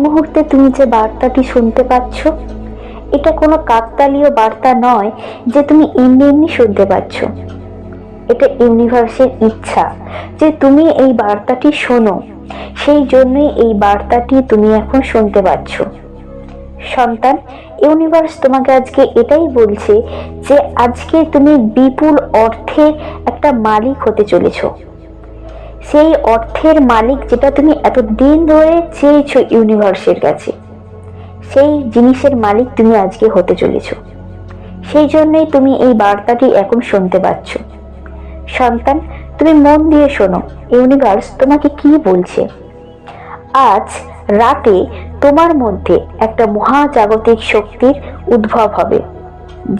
মুহূর্তে তুমি যে বার্তাটি শুনতে পাচ্ছ, এটা কোনো কাকতালীয় বার্তা নয় যে তুমি এমনি এমনি শুনতে পাচ্ছ। এটা ইউনিভার্সের ইচ্ছা যে তুমি এই বার্তাটি শোনো, সেই জন্যই এই বার্তাটি তুমি এখন শুনতে পাচ্ছ। সন্তান, ইউনিভার্স তোমাকে আজকে এটাই বলছে যে আজকে তুমি বিপুল অর্থের একটা মালিক হতে চলেছ। সেই অর্থের মালিক যেটা তুমি এতদিন ধরে চেয়েছো ইউনিভার্সের কাছে, সেই জিনিসের মালিক তুমি আজকে হতে চলেছ। সেই জন্যই তুমি এই বার্তাটি এখন শুনতে পাচ্ছ। সন্তান, তুমি মন দিয়ে শোনো, ইউনিভার্স তোমাকে কি বলছে। আজ রাতে তোমার মধ্যে একটা মহাজাগতিক শক্তির উদ্ভব হবে,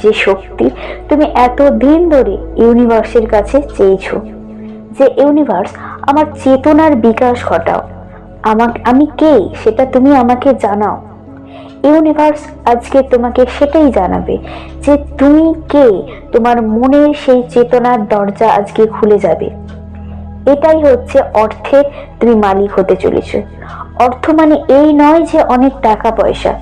যে শক্তি তুমি এতদিন ধরে ইউনিভার্সের কাছে চেয়েছো। যে ইউনিভার্স, আমার চেতনার বিকাশ ঘটাও, আমি কে সেটা তুমি আমাকে জানাও। ইউনিভার্স আজকে তোমাকে সেটাই জানাবে যে তুমি কে। তোমার মনের সেই চেতনার দরজা আজকে খুলে যাবে। এটাই হচ্ছে অর্থের তুমি মালিক হতে চলেছো। অর্থ মানে এই নয় যে অনেক টাকা পয়সা।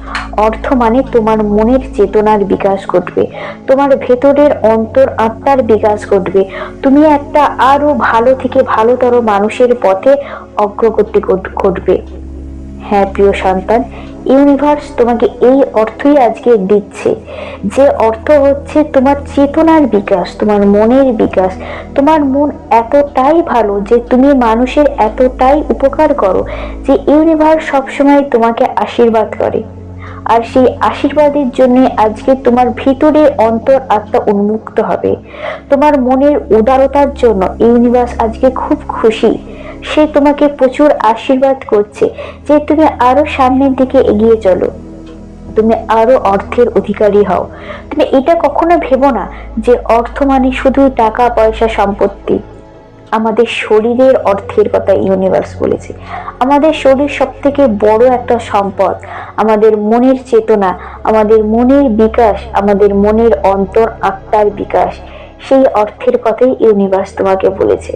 অর্থ মানে তোমার মনের চেতনার বিকাশ ঘটবে, তোমার ভেতরের অন্তর আত্মার বিকাশ ঘটবে। তুমি একটা আরো ভালো থেকে ভালোতর মানুষের পথে অগ্রগতি ঘটবে। হ্যাঁ প্রিয় সন্তান, ইউনিভার্স তোমাকে এই অর্থই আজকে দিচ্ছে, যে অর্থ হচ্ছে তোমার চেতনার বিকাশ, তোমার মনের বিকাশ। তোমার মন এতটাই ভালো যে তুমি মানুষের এতটাই উপকার করো যে ইউনিভার্স সবসময় তোমাকে আশীর্বাদ করে। আর সেই আশীর্বাদের জন্য আজকে তোমার ভিতরে অন্তর আত্মা উন্মুক্ত হবে। তোমার মনের উদারতার জন্য ইউনিভার্স আজকে খুব খুশি। সে তোমাকে প্রচুর আশীর্বাদ করছে যে তুমি আরো সামনের দিকে এগিয়ে চলো, তুমি আরো অর্থের অধিকারী হও। তুমি এটা কখনো ভেবো না যে অর্থ মানে শুধু টাকা পয়সা সম্পত্তি। আমাদের শরীরের অর্থের কথা ইউনিভার্স বলেছে। আমাদের শরীর সব থেকে বড় একটা সম্পদ। আমাদের মনের চেতনা, আমাদের মনের বিকাশ, আমাদের মনের অন্তর আত্মার বিকাশ, সেই অর্থের কথাই ইউনিভার্স তোমাকে বলেছে।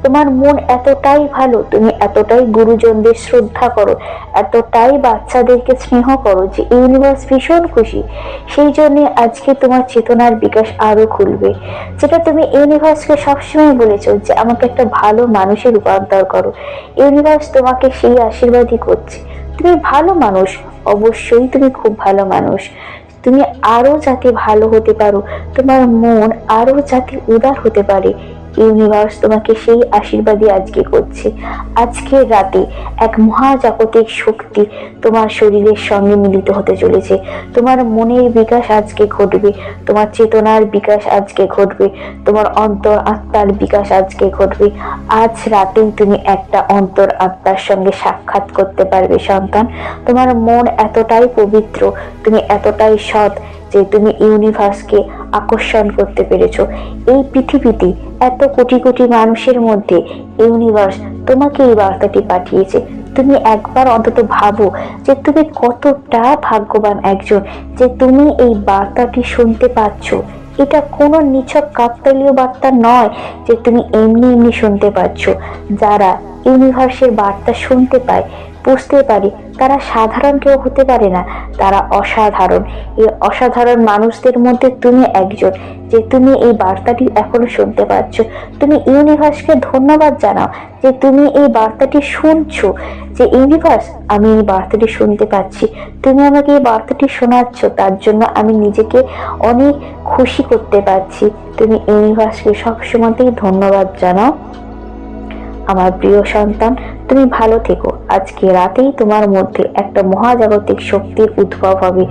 তোমার মন এতটাই ভালো, তুমি এতটাই গুরুজনদের শ্রদ্ধা করো, এতটাই বাচ্চাদেরকে স্নেহ করো যে ইউনিভার্স ভীষণ খুশি। সেই জন্য আজকে তোমার চেতনার বিকাশ আরো খুলবে। যেটা তুমি ইউনিভার্সকে সবসময় বলেছো যে আমাকে একটা ভালো মানুষে রূপান্তর করো, ইউনিভার্স তোমাকে সেই আশীর্বাদই করছে। তুমি ভালো মানুষ, অবশ্যই তুমি খুব ভালো মানুষ। তুমি আরো যাতে ভালো হতে পারো, তোমার মন আরো যাতে উদার হতে পারে, ইউনিভার্স তোমাকে সেই আশীর্বাদই আজকে করছে। আজকে রাতে এক মহাজাগতিক শক্তি তোমার শরীরের সঙ্গে মিলিত হতে চলেছে। তোমার মনের বিকাশ আজকে ঘটবে, তোমার চেতনার বিকাশ আজকে ঘটবে, তোমার অন্তর আত্মার বিকাশ আজকে ঘটবে। আজ রাতেই তুমি একটা অন্তর আত্মার সঙ্গে সাক্ষাৎ করতে পারবে সন্তান। তোমার মন এতটাই পবিত্র, তুমি এতটাই সৎ যে তুমি ইউনিভার্সকে আকর্ষণ করতে পেরেছো। এই পৃথিবীতে এত কোটি কোটি মানুষের মধ্যে ইউনিভার্স তোমাকে এই বার্তাটি পাঠিয়েছে। তুমি একবার অন্তত ভাবো যে তুমি কতটা ভাগ্যবান একজন যে তুমি এই বার্তাটি শুনতে পাচ্ছ। এটা কোনো নিছক কাকতালীয় বার্তা নয় যে তুমি এমনি এমনি শুনতে পাচ্ছ। যারা ইউনিভার্সের বার্তা শুনতে পায়, বুঝতে পারে, তারা সাধারণ কেউ হতে পারে না, তারা অসাধারণ। এই অসাধারণ মানুষদের মধ্যে তুমি একজন যে তুমি এই বার্তাটি এখনো শুনতে পাচ্ছ। তুমি ইউনিভার্সকে ধন্যবাদ জানাও যে তুমি এই বার্তাটি শুনছো, যে ইউনিভার্স আমি এই বার্তাটি শুনতে পাচ্ছি, তুমি আমাকে এই বার্তাটি শোনাচ্ছ, তার জন্য আমি নিজেকে অনেক খুশি করতে পারছি। তুমি ইউনিভার্সকে সবসময়তেই ধন্যবাদ জানাও। আমার প্রিয় সন্তান, তুমি ভালো থেকো। আজকে রাতেই তোমার মধ্যে একটা মহাজাগতিক শক্তির উদ্ভব হবে।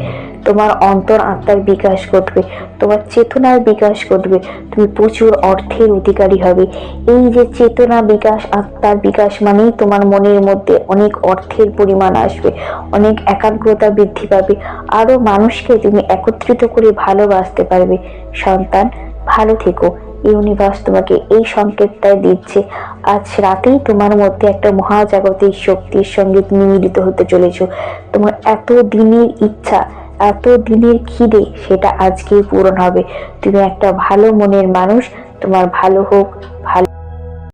তোমার অন্তর আত্মার বিকাশ ঘটবে, তোমার চেতনার বিকাশ ঘটবে, তুমি প্রচুর অর্থের অধিকারী হবে। এই যে চেতনা বিকাশ, আত্মার বিকাশ মানেই তোমার মনের মধ্যে অনেক অর্থের পরিমাণ আসবে, অনেক একাগ্রতা বৃদ্ধি পাবে, আরো মানুষকে তুমি একত্রিত করে ভালোবাসতে পারবে। সন্তান, ভালো থেকো। ইউনিভার্স তোমাকে এই সংকেতটাই দিচ্ছে। আজ রাতেই তোমার মধ্যে একটা মহাজাগতিক শক্তির সঙ্গে তুমি মিলিত হতে চলেছো। তোমার এত দিনের ইচ্ছা, এত দিনের খিদে, সেটা আজকেই পূরণ হবে। তুমি একটা ভালো মনের মানুষ। তোমার ভালো হোক, ভালো